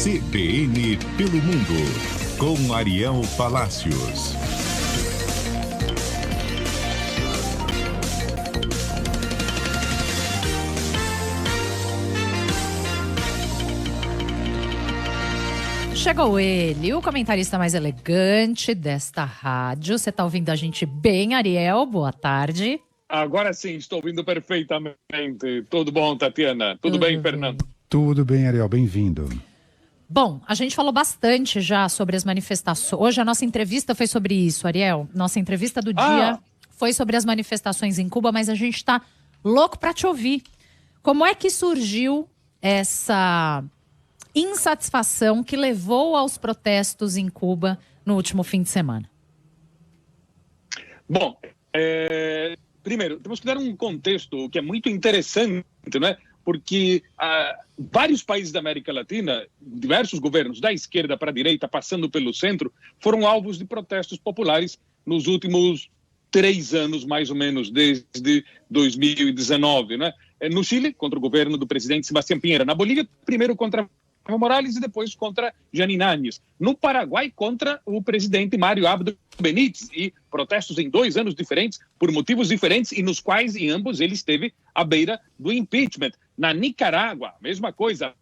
CBN pelo Mundo, com Ariel Palacios. Chegou ele, o comentarista mais elegante desta rádio. Você está ouvindo a gente bem, Ariel? Boa tarde. Agora sim, estou ouvindo perfeitamente. Tudo bom, Tatiana? Tudo bem, Fernando? Tudo bem, Ariel. Bem-vindo. Bom, a gente falou bastante já sobre as manifestações. Hoje a nossa entrevista foi sobre isso, Ariel. Nossa entrevista do dia foi sobre as manifestações em Cuba, mas a gente está louco para te ouvir. Como é que surgiu essa insatisfação que levou aos protestos em Cuba no último fim de semana? Bom, primeiro, temos que dar um contexto que é muito interessante, né? Porque vários países da América Latina, diversos governos, da esquerda para a direita, passando pelo centro, foram alvos de protestos populares nos últimos 3 anos, mais ou menos, desde 2019, né? No Chile, contra o governo do presidente Sebastián Piñera. Na Bolívia, primeiro contra Evo Morales e depois contra Jeanine Áñez. No Paraguai, contra o presidente Mário Abdo Benítez, e protestos em 2 anos diferentes, por motivos diferentes, e nos quais, em ambos, ele esteve à beira do impeachment. Na Nicarágua, mesma coisa.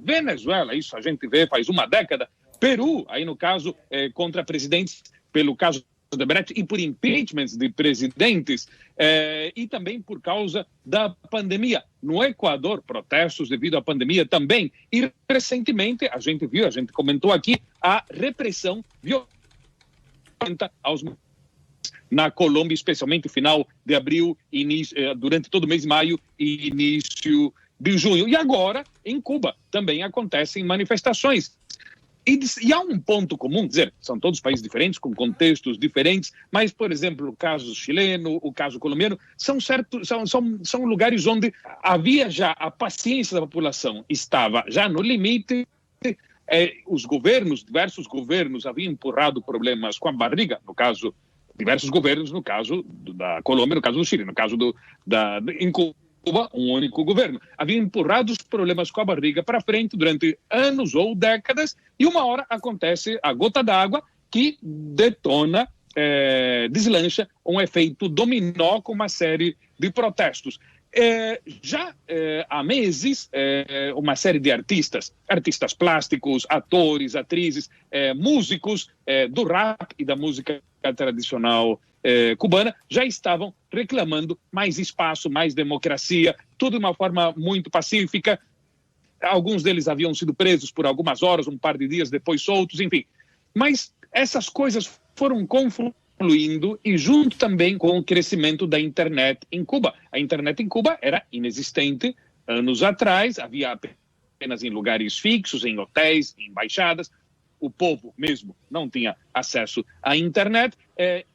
Venezuela, isso a gente vê faz uma década. Peru, aí no caso, contra presidentes, pelo caso de Brecht, e por impeachments de presidentes, e também por causa da pandemia. No Equador, protestos devido à pandemia também. E recentemente, a gente viu, a gente comentou aqui, a repressão violenta aos... Na Colômbia, especialmente final de abril, durante todo o mês de maio e início de junho. E agora, em Cuba, também acontecem manifestações. E há um ponto comum, quer dizer, são todos países diferentes, com contextos diferentes, mas, por exemplo, o caso chileno, o caso colombiano, são lugares onde havia já a paciência da população, estava já no limite. Os governos, diversos governos, haviam empurrado problemas com a barriga, no caso, diversos governos, no caso da Colômbia, no caso do Chile, no caso em Cuba, um único governo. Havia empurrado os problemas com a barriga para frente durante anos ou décadas, e uma hora acontece a gota d'água que detona, deslancha um efeito dominó com uma série de protestos. Há meses, uma série de artistas plásticos, atores, atrizes, músicos do rap e da música tradicional cubana já estavam reclamando mais espaço, mais democracia, tudo de uma forma muito pacífica. Alguns deles haviam sido presos por algumas horas, um par de dias depois soltos, enfim. Mas essas coisas foram confluindo e junto também com o crescimento da internet em Cuba. A internet em Cuba era inexistente anos atrás, havia apenas em lugares fixos, em hotéis, em embaixadas. O povo mesmo não tinha acesso à internet.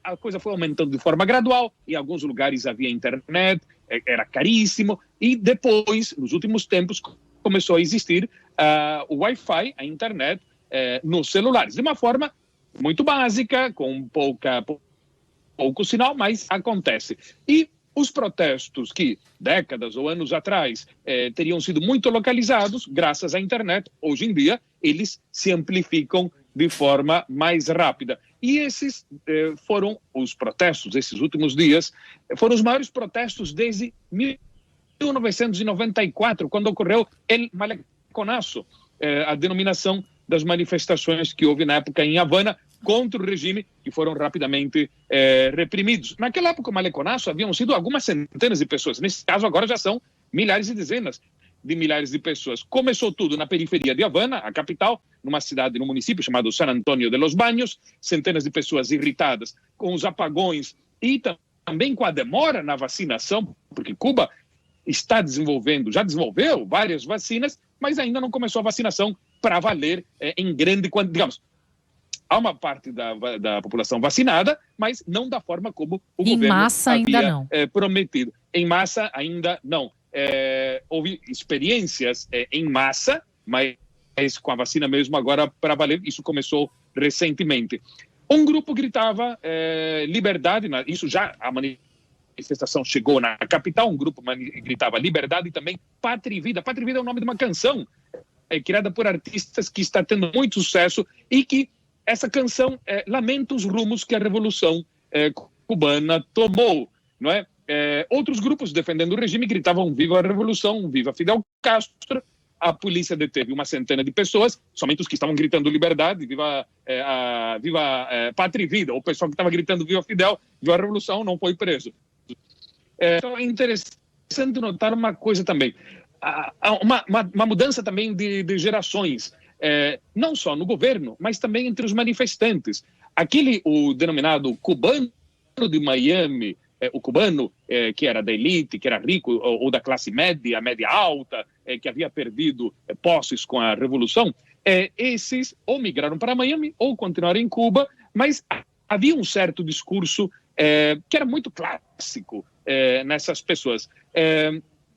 A coisa foi aumentando de forma gradual. Em alguns lugares havia internet, era caríssimo. E depois, nos últimos tempos, começou a existir o Wi-Fi, a internet, nos celulares. De uma forma muito básica, com pouco sinal, mas acontece. E os protestos que, décadas ou anos atrás, teriam sido muito localizados, graças à internet, hoje em dia, eles se amplificam de forma mais rápida. E esses foram os protestos, esses últimos dias, foram os maiores protestos desde 1994, quando ocorreu El Maleconazo, a denominação das manifestações que houve na época em Havana contra o regime, que foram rapidamente reprimidos. Naquela época, o Maleconazo haviam sido algumas centenas de pessoas. Nesse caso, agora já são milhares e dezenas de milhares de pessoas. Começou tudo na periferia de Havana, a capital, num município chamado San Antonio de los Baños, centenas de pessoas irritadas com os apagões e também com a demora na vacinação, porque Cuba já desenvolveu várias vacinas, mas ainda não começou a vacinação para valer em grande quantidade. Digamos, há uma parte da população vacinada, mas não da forma como o governo havia prometido. Em massa ainda não. Houve experiências em massa, mas com a vacina mesmo agora para valer, isso começou recentemente. Um grupo gritava liberdade, isso já a manifestação chegou na capital, um grupo gritava liberdade e também pátria e vida. Pátria e vida é o nome de uma canção criada por artistas, que está tendo muito sucesso e que essa canção lamenta os rumos que a Revolução cubana tomou, não é? Outros grupos defendendo o regime gritavam viva a Revolução, viva Fidel Castro. A polícia deteve uma centena de pessoas, somente os que estavam gritando liberdade, viva Pátria e Vida. O pessoal que estava gritando viva Fidel, viva a Revolução, não foi preso. Então é interessante notar uma coisa também, uma mudança também de gerações, não só no governo, mas também entre os manifestantes. O denominado cubano de Miami, o cubano que era da elite, que era rico, ou da classe média, média alta, que havia perdido posses com a Revolução, esses ou migraram para Miami ou continuaram em Cuba, mas havia um certo discurso que era muito clássico nessas pessoas.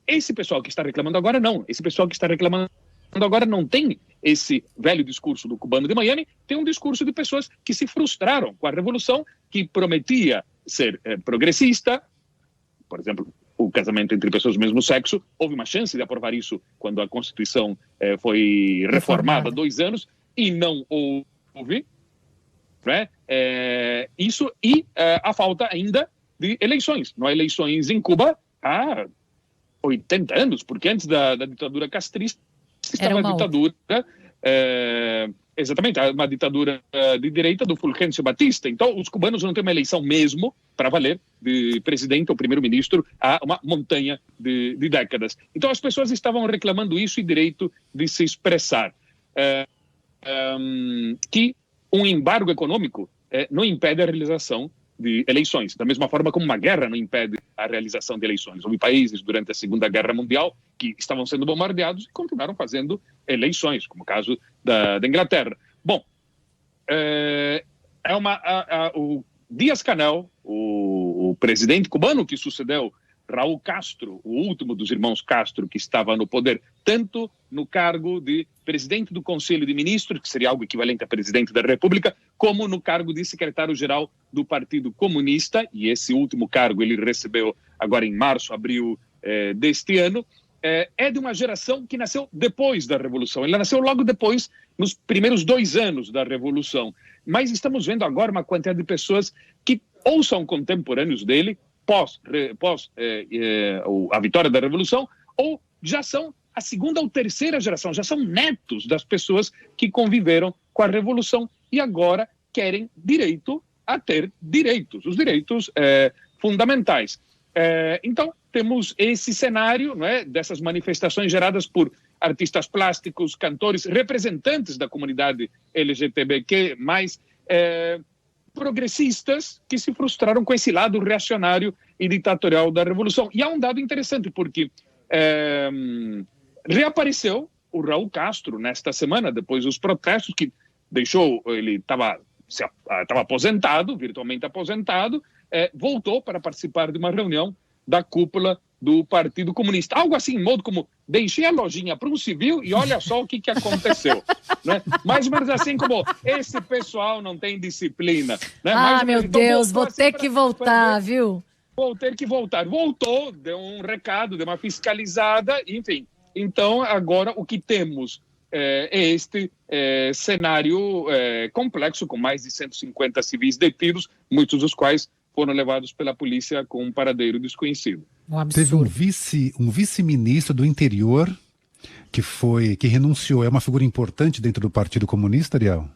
Esse pessoal que está reclamando agora, não. Esse pessoal que está reclamando agora não tem esse velho discurso do cubano de Miami, tem um discurso de pessoas que se frustraram com a Revolução, que prometia ser progressista, por exemplo, o casamento entre pessoas do mesmo sexo. Houve uma chance de aprovar isso quando a Constituição foi reformada há 2 anos, e não houve, né? Isso e a falta ainda de eleições. Não há eleições em Cuba há 80 anos, porque antes da ditadura castrista estava a ditadura... Exatamente, uma ditadura de direita do Fulgêncio Batista. Então, os cubanos não têm uma eleição mesmo, para valer, de presidente ou primeiro-ministro há uma montanha de décadas. Então, as pessoas estavam reclamando isso e direito de se expressar. Que um embargo econômico não impede a realização de eleições, da mesma forma como uma guerra não impede a realização de eleições. Houve países durante a Segunda Guerra Mundial que estavam sendo bombardeados e continuaram fazendo eleições, como o caso da Inglaterra. Bom, o Díaz-Canel, o presidente cubano que sucedeu Raul Castro, o último dos irmãos Castro que estava no poder, tanto no cargo de presidente do Conselho de Ministros, que seria algo equivalente a presidente da República, como no cargo de secretário-geral do Partido Comunista, e esse último cargo ele recebeu agora em março, abril deste ano. É de uma geração que nasceu depois da Revolução. Ele nasceu logo depois, nos primeiros 2 anos da Revolução. Mas estamos vendo agora uma quantidade de pessoas que ou são contemporâneos dele, pós a vitória da Revolução, ou já são a segunda ou terceira geração, já são netos das pessoas que conviveram com a Revolução e agora querem direito a ter direitos, os direitos fundamentais. Então, temos esse cenário, não é, dessas manifestações geradas por artistas plásticos, cantores, representantes da comunidade LGBTQ+, progressistas que se frustraram com esse lado reacionário e ditatorial da Revolução. E há um dado interessante, porque reapareceu o Raul Castro nesta semana, depois dos protestos, que ele estava aposentado, virtualmente aposentado, voltou para participar de uma reunião da cúpula do Partido Comunista. Algo assim, em modo como, deixei a lojinha para um civil e olha só o que aconteceu. Né? Mais ou menos assim como, esse pessoal não tem disciplina. Né? Meu Deus, vou ter que voltar, viu? Vou ter que voltar. Voltou, deu um recado, deu uma fiscalizada, enfim. Então, agora o que temos é este cenário complexo, com mais de 150 civis detidos, muitos dos quais foram levados pela polícia com um paradeiro desconhecido. Teve um vice-ministro do interior que renunciou. É uma figura importante dentro do Partido Comunista, Ariel?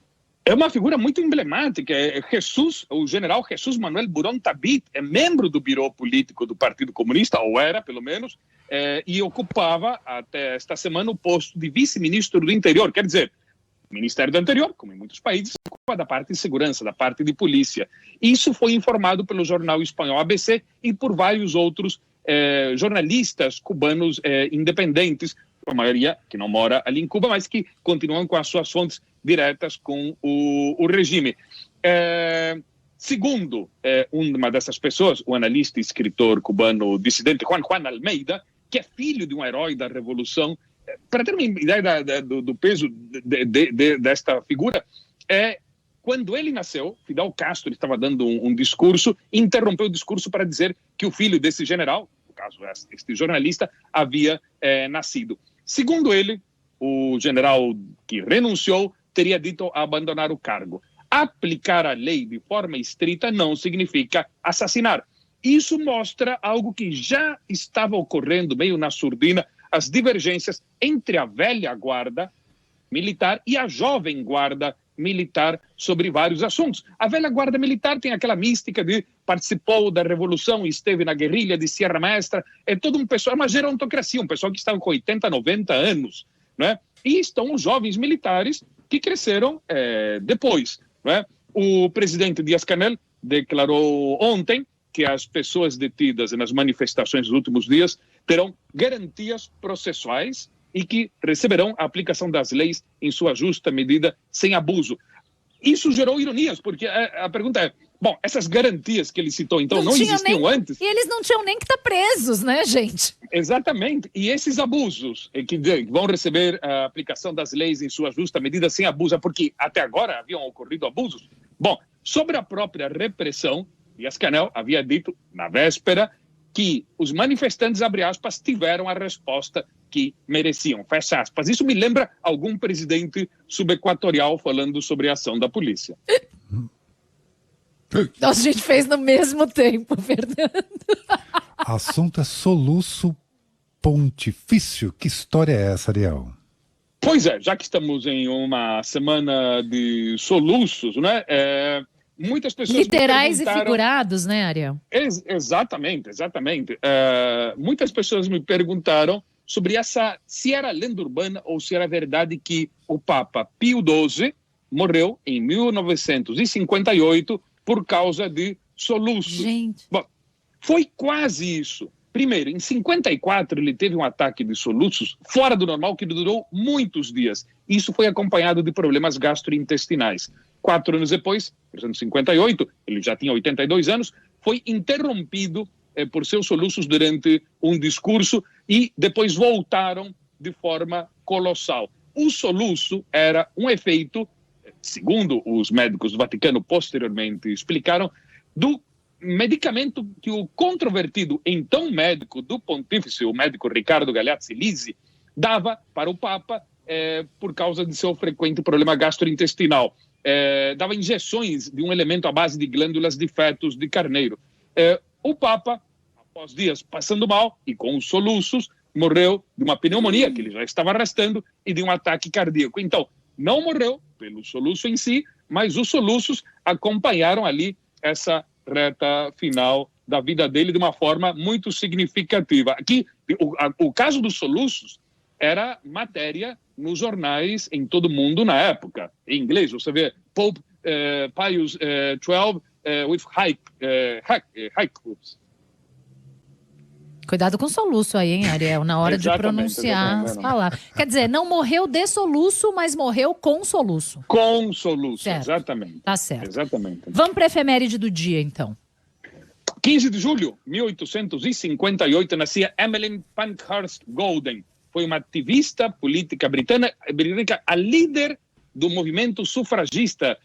É uma figura muito emblemática. O general Jesus Manuel Burón Tabit é membro do birô político do Partido Comunista, ou era, pelo menos, e ocupava até esta semana o posto de vice-ministro do interior. Quer dizer, o Ministério do Interior, como em muitos países, ocupa da parte de segurança, da parte de polícia. Isso foi informado pelo jornal espanhol ABC e por vários outros jornalistas cubanos independentes, a maioria que não mora ali em Cuba, mas que continuam com as suas fontes diretas com o regime. Segundo uma dessas pessoas, o analista e escritor cubano dissidente Juan Almeida, que é filho de um herói da Revolução, para ter uma ideia do peso desta figura, quando ele nasceu, Fidel Castro estava dando um discurso, interrompeu o discurso para dizer que o filho desse general, no caso este jornalista, havia nascido. Segundo ele, o general que renunciou teria dito abandonar o cargo. Aplicar a lei de forma estrita não significa assassinar. Isso mostra algo que já estava ocorrendo meio na surdina, as divergências entre a velha guarda militar e a jovem guarda militar sobre vários assuntos. A velha guarda militar tem aquela mística de participou da revolução, esteve na guerrilha de Sierra Maestra, é todo um pessoal, é uma gerontocracia, um pessoal que está com 80, 90 anos, né? E estão os jovens militares que cresceram depois, né? O presidente Díaz-Canel declarou ontem que as pessoas detidas nas manifestações dos últimos dias terão garantias processuais e que receberão a aplicação das leis em sua justa medida, sem abuso. Isso gerou ironias, porque a pergunta é, bom, essas garantias que ele citou, então, não existiam antes? E eles não tinham nem que estar presos, né, gente? Exatamente. E esses abusos que vão receber a aplicação das leis em sua justa medida, sem abuso, porque até agora haviam ocorrido abusos? Bom, sobre a própria repressão, Díaz-Canel havia dito, na véspera, que os manifestantes, abre aspas, tiveram a resposta que mereciam, fecha aspas. Isso me lembra algum presidente subequatorial falando sobre a ação da polícia. Nossa, a gente fez no mesmo tempo, Fernando. Assunto é soluço pontifício. Que história é essa, Ariel? Pois é, já que estamos em uma semana de soluços, né? Muitas pessoas literais e figurados, né, Ariel? Exatamente. Muitas pessoas me perguntaram sobre se era lenda urbana ou se era verdade que o Papa Pio XII morreu em 1958 por causa de soluços. Gente. Bom, foi quase isso. Primeiro, em 54 ele teve um ataque de soluços fora do normal que durou muitos dias. Isso foi acompanhado de problemas gastrointestinais. 4 anos depois, em 1958, ele já tinha 82 anos, foi interrompido por seus soluços durante um discurso e depois voltaram de forma colossal. O soluço era um efeito, segundo os médicos do Vaticano posteriormente explicaram, do medicamento que o controvertido então médico do pontífice, o médico Riccardo Galeazzi Lisi, dava para o Papa por causa de seu frequente problema gastrointestinal. Dava injeções de um elemento à base de glândulas de fetos de carneiro. O Papa, após dias passando mal e com os soluços, morreu de uma pneumonia que ele já estava arrastando e de um ataque cardíaco. Então, não morreu pelo soluço em si, mas os soluços acompanharam ali essa reta final da vida dele de uma forma muito significativa. Aqui, o caso dos soluços era matéria nos jornais em todo o mundo na época. Em inglês, você vê Pope Pius XII with hiccups. Cuidado com o soluço aí, hein, Ariel, na hora de pronunciar as palavras. Quer dizer, não morreu de soluço, mas morreu com soluço. Com soluço, certo. Exatamente. Tá certo. Exatamente. Vamos para a efeméride do dia, então. 15 de julho de 1858, nascia Emmeline Pankhurst Golden. Foi uma ativista política britânica, a líder do movimento sufragista,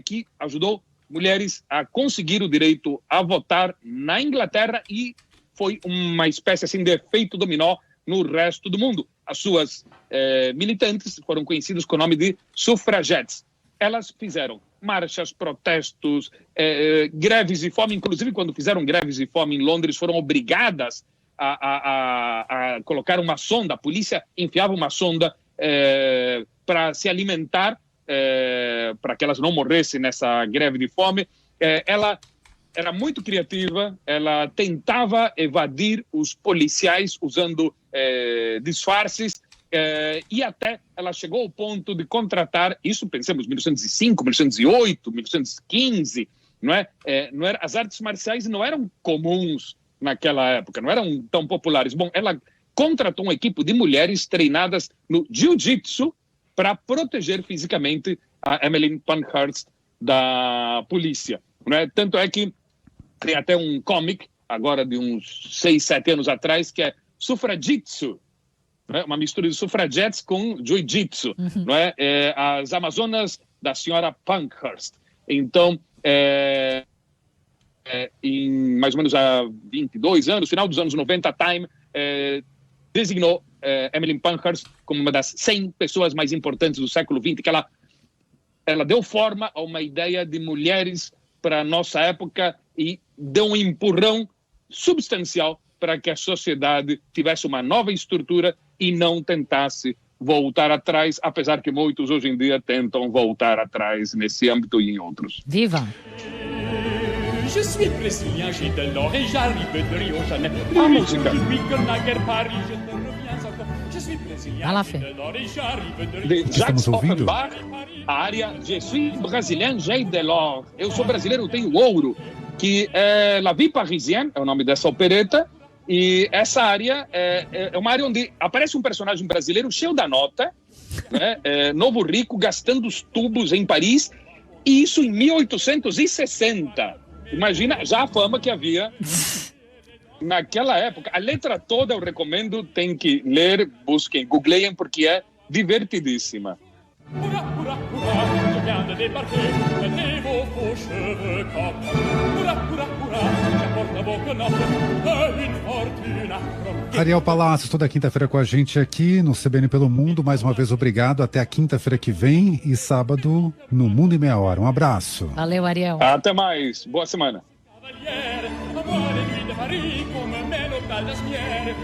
que ajudou mulheres a conseguir o direito a votar na Inglaterra e foi uma espécie assim, de efeito dominó no resto do mundo. As suas militantes foram conhecidas com o nome de sufragettes. Elas fizeram marchas, protestos, greves de fome. Inclusive, quando fizeram greves de fome em Londres, foram obrigadas a colocar uma sonda. A polícia enfiava uma sonda para se alimentar, para que elas não morressem nessa greve de fome. Ela era muito criativa, ela tentava evadir os policiais usando disfarces, e até ela chegou ao ponto de contratar, isso pensamos em 1905, 1908, 1915, não é? As artes marciais não eram comuns naquela época, não eram tão populares. Bom, ela contratou uma equipe de mulheres treinadas no jiu-jitsu para proteger fisicamente a Emmeline Pankhurst da polícia. Não é? Tanto é que tem até um comic, agora de uns 6, 7 anos atrás, que é Sufragitsu, né? Uma mistura de sufragettes com jiu-jitsu, não é? As Amazonas da senhora Pankhurst. Então, em mais ou menos há 22 anos, final dos anos 90, a Time designou Emmeline Pankhurst como uma das 100 pessoas mais importantes do século XX, que ela deu forma a uma ideia de mulheres para a nossa época e deu um empurrão substancial para que a sociedade tivesse uma nova estrutura e não tentasse voltar atrás, apesar que muitos hoje em dia tentam voltar atrás nesse âmbito e em outros. Viva! Je suis brésilien, j'ai de l'or et j'arrive de Rio Janeiro. A música Vai lá, Fê. de Jacques Estamos ouvindo? Offenbach, a área Je suis brésilien, j'ai de l'or. Eu sou brasileiro, tenho ouro, que é La Vie Parisienne, é o nome dessa opereta, e essa área é uma área onde aparece um personagem brasileiro cheio da nota, né, novo rico, gastando os tubos em Paris, e isso em 1860. Imagina já a fama que havia naquela época. A letra toda eu recomendo, tem que ler, busquem, googleiem, porque é divertidíssima. Hurrah, hurrah, hurrah, je viens de débarquer, mettez vos faux cheveux coques. Hurrah, hurrah, hurrah, j'apporte à vos quenouilles une fortune. Ariel Palacios, toda quinta-feira com a gente aqui no CBN Pelo Mundo. Mais uma vez, obrigado. Até a quinta-feira que vem e sábado no Mundo em Meia Hora. Um abraço. Valeu, Ariel. Até mais. Boa semana. Cavaliere, a moi les nuits de Paris, comme mets l'hôtel d'Asnières.